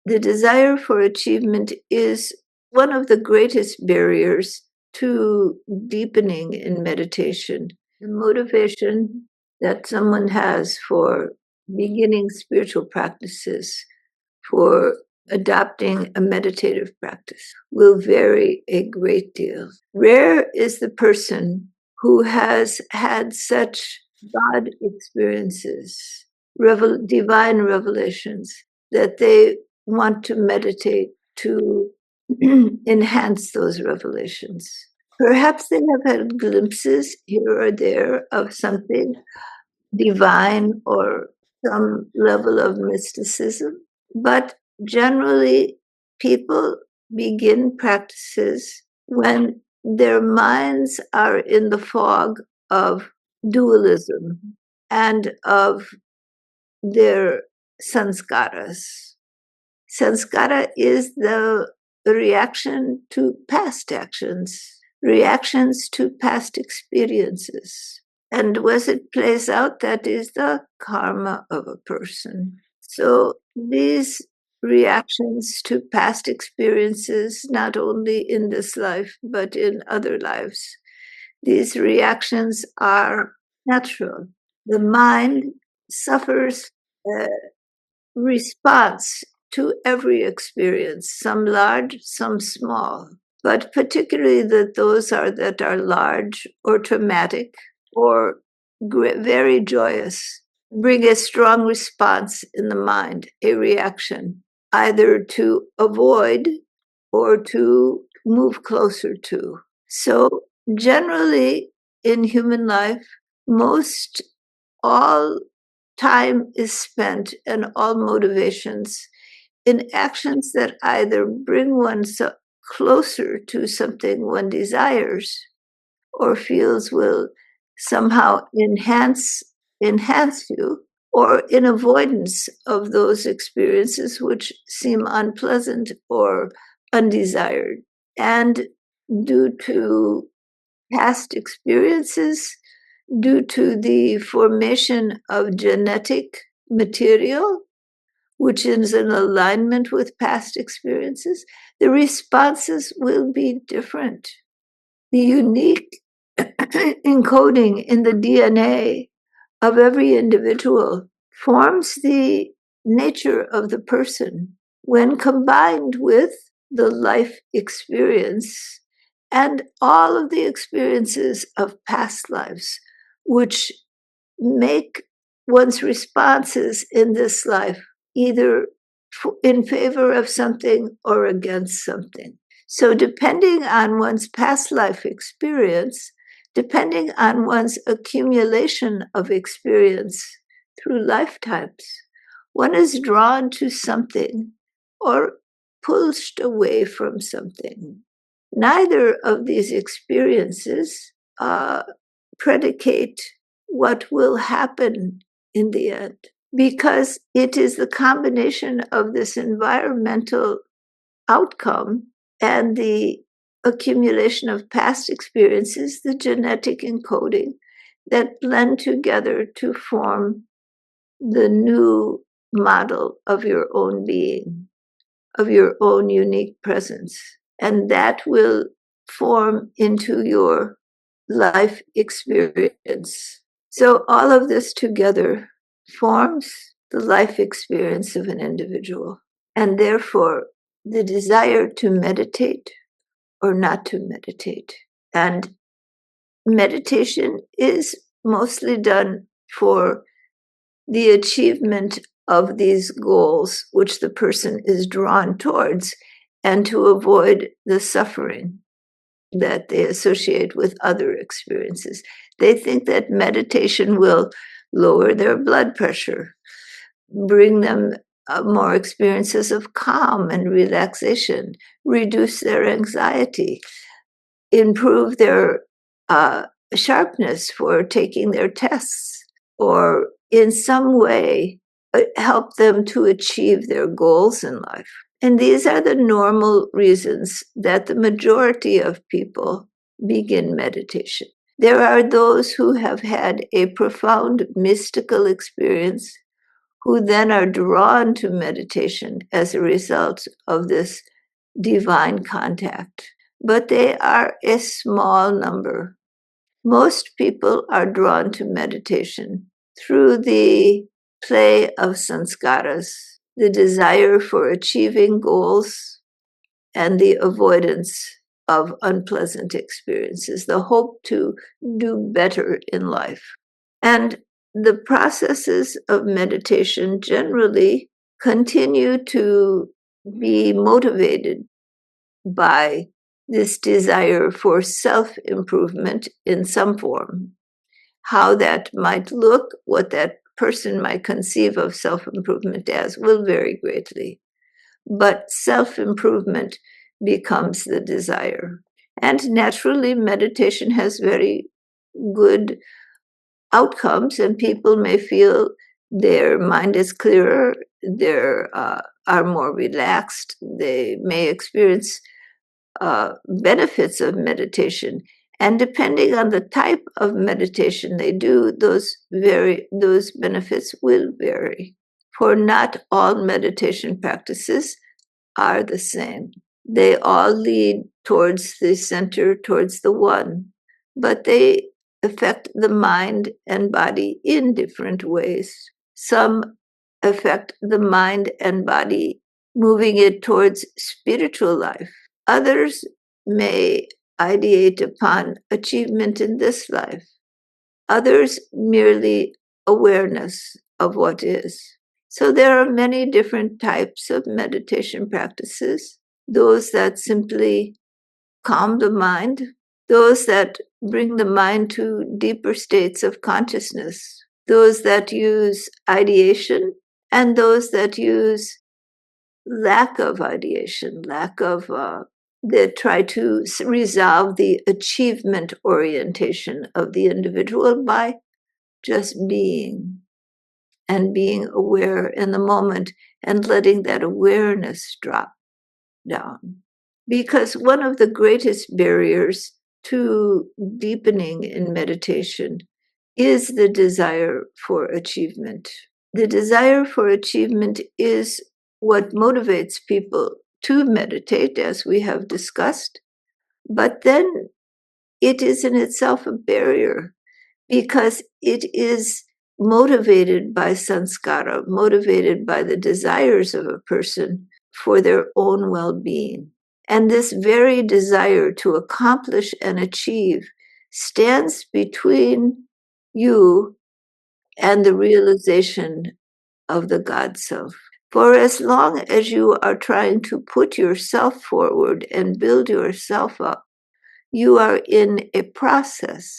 the desire for achievement is one of the greatest barriers to deepening in meditation. The motivation that someone has for beginning spiritual practices, for adopting a meditative practice, will vary a great deal. Rare is the person who has had such God experiences, divine revelations, that they want to meditate to enhance those revelations. Perhaps they have had glimpses here or there of something divine or some level of mysticism, but generally people begin practices when their minds are in the fog of dualism and of their sanskaras. Sanskara is the reaction to past actions, reactions to past experiences. And as it plays out, that is the karma of a person. So these reactions to past experiences, not only in this life, but in other lives, these reactions are natural. The mind suffers a response to every experience, some large, some small, but particularly those that are large or traumatic or very joyous, bring a strong response in the mind, a reaction, either to avoid or to move closer to. So generally in human life, most all time is spent and all motivations in actions that either bring one closer to something one desires or feels will somehow enhance you, or in avoidance of those experiences which seem unpleasant or undesired. And due to past experiences, due to the formation of genetic material, which is in alignment with past experiences, the responses will be different. The unique encoding in the DNA of every individual forms the nature of the person when combined with the life experience and all of the experiences of past lives, which make one's responses in this life either in favor of something or against something. So depending on one's past life experience, depending on one's accumulation of experience through lifetimes, one is drawn to something or pushed away from something. Neither of these experiences predicate what will happen in the end, because it is the combination of this environmental outcome and the accumulation of past experiences, the genetic encoding, that blend together to form the new model of your own being, of your own unique presence. And that will form into your life experience. So all of this together forms the life experience of an individual. And therefore, the desire to meditate or not to meditate. And meditation is mostly done for the achievement of these goals, which the person is drawn towards, and to avoid the suffering that they associate with other experiences. They think that meditation will lower their blood pressure, bring them more experiences of calm and relaxation, reduce their anxiety, improve their sharpness for taking their tests, or in some way help them to achieve their goals in life. And these are the normal reasons that the majority of people begin meditation. There are those who have had a profound mystical experience, who then are drawn to meditation as a result of this divine contact. But they are a small number. Most people are drawn to meditation through the play of sanskaras, the desire for achieving goals, and the avoidance of unpleasant experiences, the hope to do better in life. And the processes of meditation generally continue to be motivated by this desire for self-improvement in some form. How that might look, what that person might conceive of self-improvement as, will vary greatly. But self-improvement becomes the desire. And naturally, meditation has very good outcomes, and people may feel their mind is clearer, they are more relaxed, they may experience benefits of meditation. And depending on the type of meditation they do, those benefits will vary. For not all meditation practices are the same. They all lead towards the center, towards the one, but they affect the mind and body in different ways. Some affect the mind and body, moving it towards spiritual life. Others may ideate upon achievement in this life. Others merely awareness of what is. So there are many different types of meditation practices. Those that simply calm the mind, those that bring the mind to deeper states of consciousness, those that use ideation, and those that use lack of ideation, that try to resolve the achievement orientation of the individual by just being and being aware in the moment and letting that awareness drop down. Because one of the greatest barriers to deepening in meditation is the desire for achievement. The desire for achievement is what motivates people to meditate, as we have discussed, but then it is in itself a barrier because it is motivated by sanskara, motivated by the desires of a person for their own well-being. And this very desire to accomplish and achieve stands between you and the realization of the God self. For as long as you are trying to put yourself forward and build yourself up, you are in a process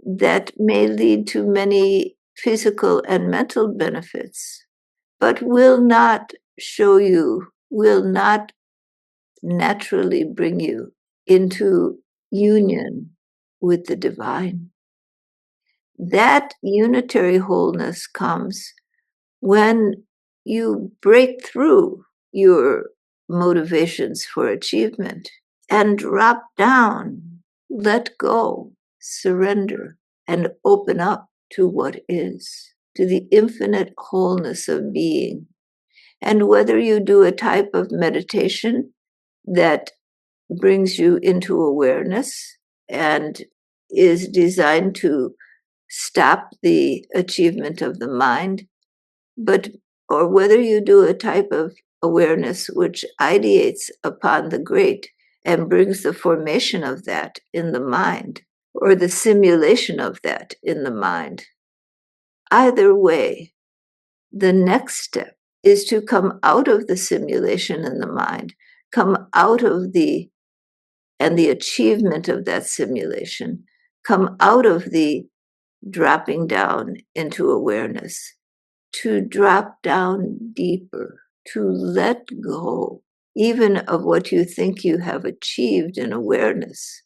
that may lead to many physical and mental benefits, but will not will not naturally bring you into union with the divine. That unitary wholeness comes when you break through your motivations for achievement and drop down, let go, surrender, and open up to what is, to the infinite wholeness of being. And whether you do a type of meditation that brings you into awareness and is designed to stop the achievement of the mind, or whether you do a type of awareness which ideates upon the great and brings the formation of that in the mind, or the simulation of that in the mind. Either way, the next step is to come out of the simulation in the mind, come out of the achievement of that simulation, come out of the dropping down into awareness, to drop down deeper, to let go even of what you think you have achieved in awareness,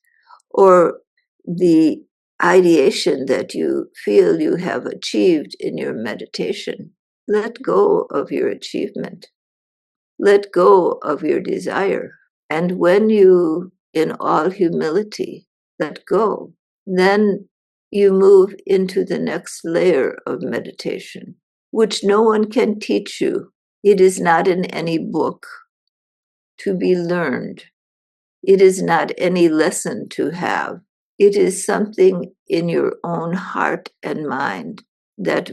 or the ideation that you feel you have achieved in your meditation. Let go of your achievement. Let go of your desire. And when you, in all humility, let go, then you move into the next layer of meditation. which no one can teach you. It is not in any book to be learned. It is not any lesson to have. It is something in your own heart and mind that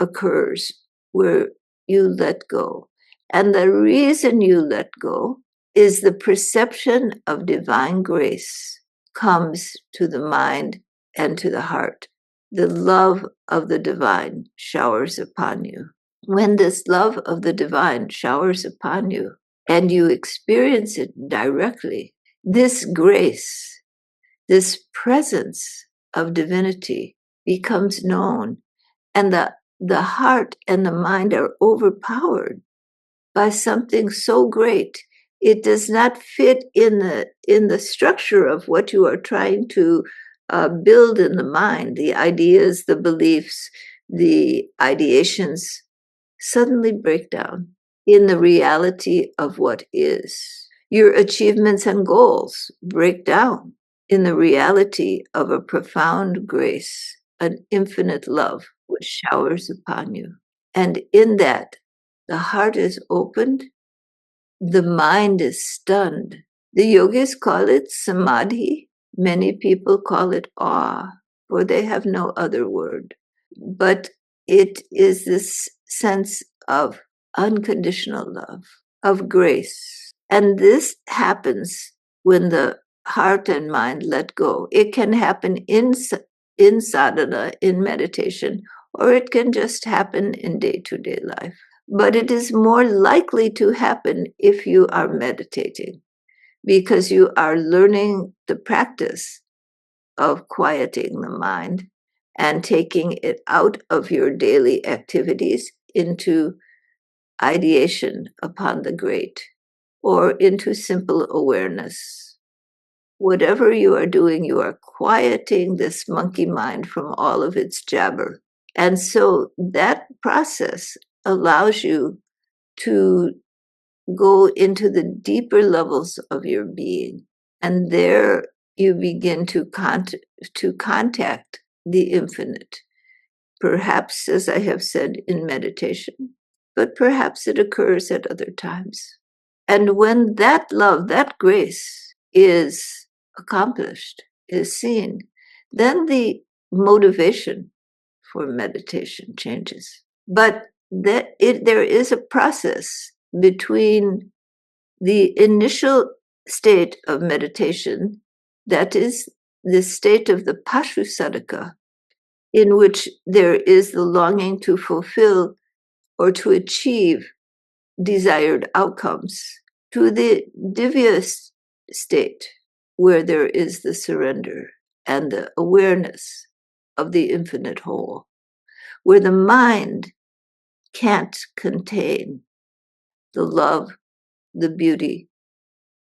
occurs where you let go. And the reason you let go is the perception of divine grace comes to the mind and to the heart. The love of the divine showers upon you. When this love of the divine showers upon you and you experience it directly, this grace, this presence of divinity becomes known, and the heart and the mind are overpowered by something so great. It does not fit in the structure of what you are trying to build in the mind. The ideas, the beliefs, the ideations suddenly break down in the reality of what is. Your achievements and goals break down in the reality of a profound grace, an infinite love which showers upon you. And in that, the heart is opened, the mind is stunned. The yogis call it samadhi. Many people call it awe, for they have no other word. But it is this sense of unconditional love, of grace. And this happens when the heart and mind let go. It can happen in sadhana, in meditation, or it can just happen in day-to-day life. But it is more likely to happen if you are meditating, because you are learning the practice of quieting the mind and taking it out of your daily activities into ideation upon the great, or into simple awareness. Whatever you are doing, you are quieting this monkey mind from all of its jabber. And so that process allows you to go into the deeper levels of your being. And there you begin to contact the infinite. Perhaps, as I have said, in meditation, but perhaps it occurs at other times. And when that love, that grace is accomplished, is seen, then the motivation for meditation changes. But there is a process between the initial state of meditation, that is the state of the pashu sadhaka, in which there is the longing to fulfill or to achieve desired outcomes, to the divya state, where there is the surrender and the awareness of the infinite whole, where the mind can't contain the love, the beauty,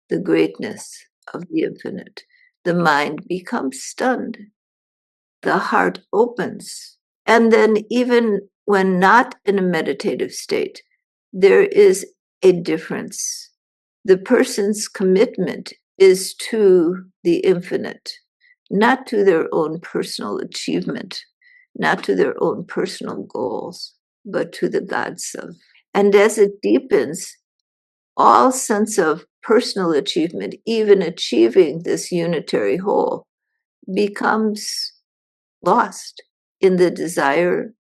the greatness of the infinite. The mind becomes stunned. The heart opens. And then, even when not in a meditative state, there is a difference. The person's commitment is to the infinite, not to their own personal achievement, not to their own personal goals, but to the God self. And as it deepens, all sense of personal achievement, even achieving this unitary whole, becomes lost in the desire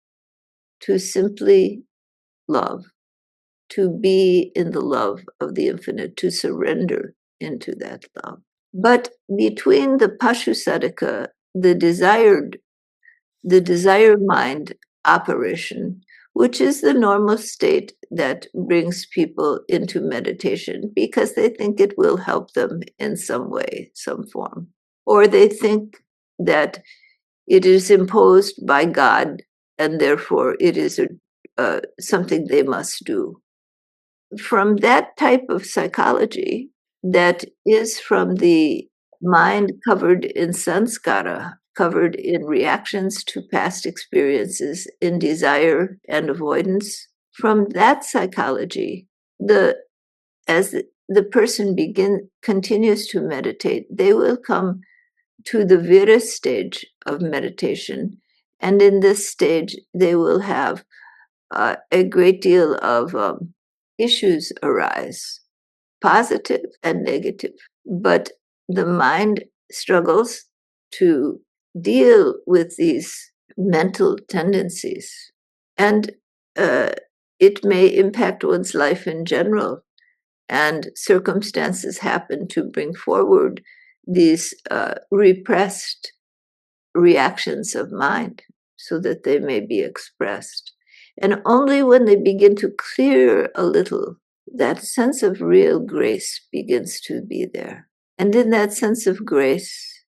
to simply love, to be in the love of the infinite, to surrender into that love. But between the pashu sadhaka, the desired mind operation, which is the normal state that brings people into meditation because they think it will help them in some way, some form, or they think that it is imposed by God and therefore it is something they must do. From that type of psychology, that is from the mind covered in samskara, covered in reactions to past experiences, in desire and avoidance. From that psychology, as the person continues to meditate, they will come to the vira stage of meditation. And in this stage, they will have a great deal of issues arise, positive and negative. But the mind struggles to deal with these mental tendencies. And it may impact one's life in general. And circumstances happen to bring forward these repressed reactions of mind so that they may be expressed. And only when they begin to clear a little, that sense of real grace begins to be there. And in that sense of grace,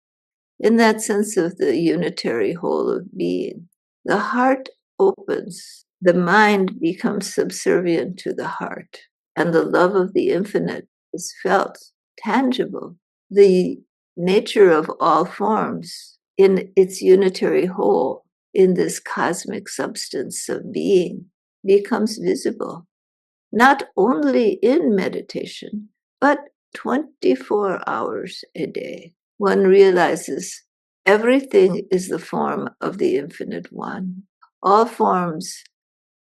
in that sense of the unitary whole of being, the heart opens, the mind becomes subservient to the heart, and the love of the infinite is felt, tangible. The nature of all forms in its unitary whole, in this cosmic substance of being, becomes visible, not only in meditation, but 24 hours a day. One realizes everything is the form of the infinite one. All forms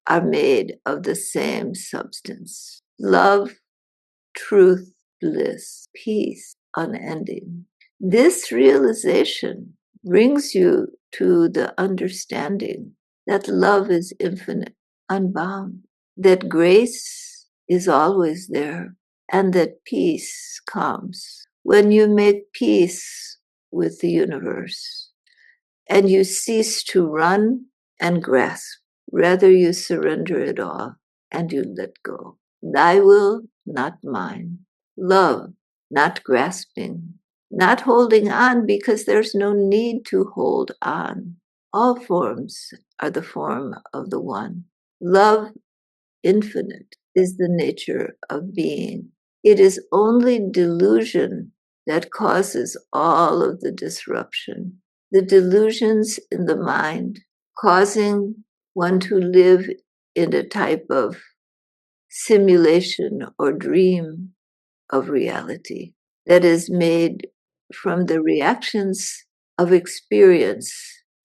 are made of the same substance. Love, truth, bliss, peace, unending. This realization brings you to the understanding that love is infinite, unbound, that grace is always there, and that peace comes. When you make peace with the universe and you cease to run and grasp, rather you surrender it all and you let go. Thy will, not mine. Love, not grasping, not holding on because there's no need to hold on. All forms are the form of the one. Love, infinite, is the nature of being. It is only delusion that causes all of the disruption. The delusions in the mind causing one to live in a type of simulation or dream of reality that is made from the reactions of experience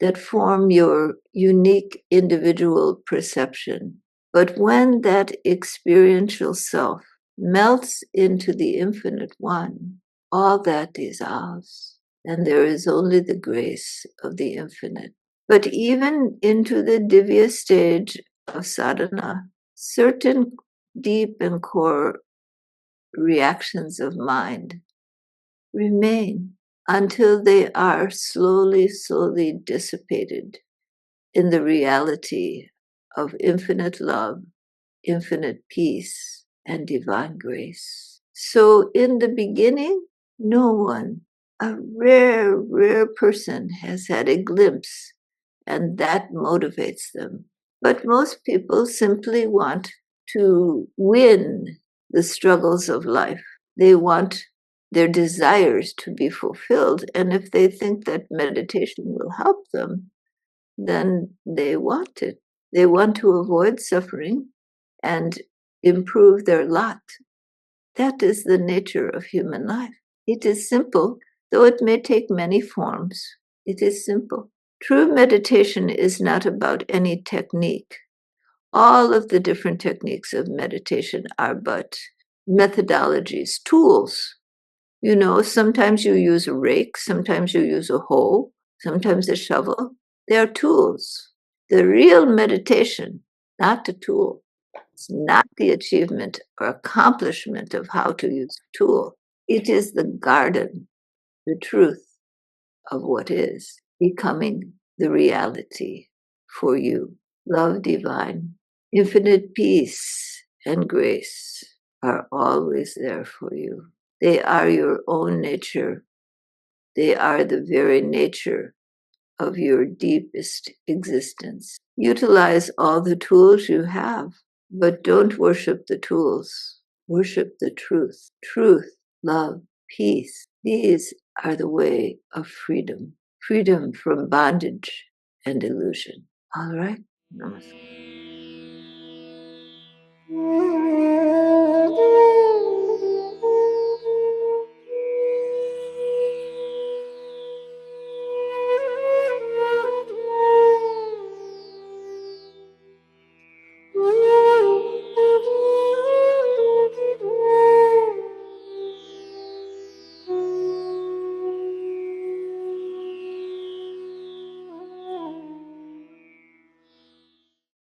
that form your unique individual perception. But when that experiential self melts into the infinite one, all that dissolves, and there is only the grace of the infinite. But even into the divya stage of sadhana, certain deep and core reactions of mind remain until they are slowly dissipated in the reality of infinite love, infinite peace, and divine grace. So in the beginning, no one, a rare person has had a glimpse, and that motivates them. But most people simply want to win the struggles of life. They want their desires to be fulfilled. And if they think that meditation will help them, then they want it. They want to avoid suffering and improve their lot. That is the nature of human life. It is simple, though it may take many forms. It is simple. True meditation is not about any technique. All of the different techniques of meditation are but methodologies, tools. You know, sometimes you use a rake, sometimes you use a hoe, sometimes a shovel. They are tools. The real meditation, not the tool. It's not the achievement or accomplishment of how to use a tool. It is the garden, the truth of what is becoming the reality for you. Love divine, infinite peace and grace are always there for you. They are your own nature. They are the very nature of your deepest existence. Utilize all the tools you have, but don't worship the tools. Worship the truth. Truth, love, peace. These are the way of freedom. Freedom from bondage and illusion. All right? Namaste.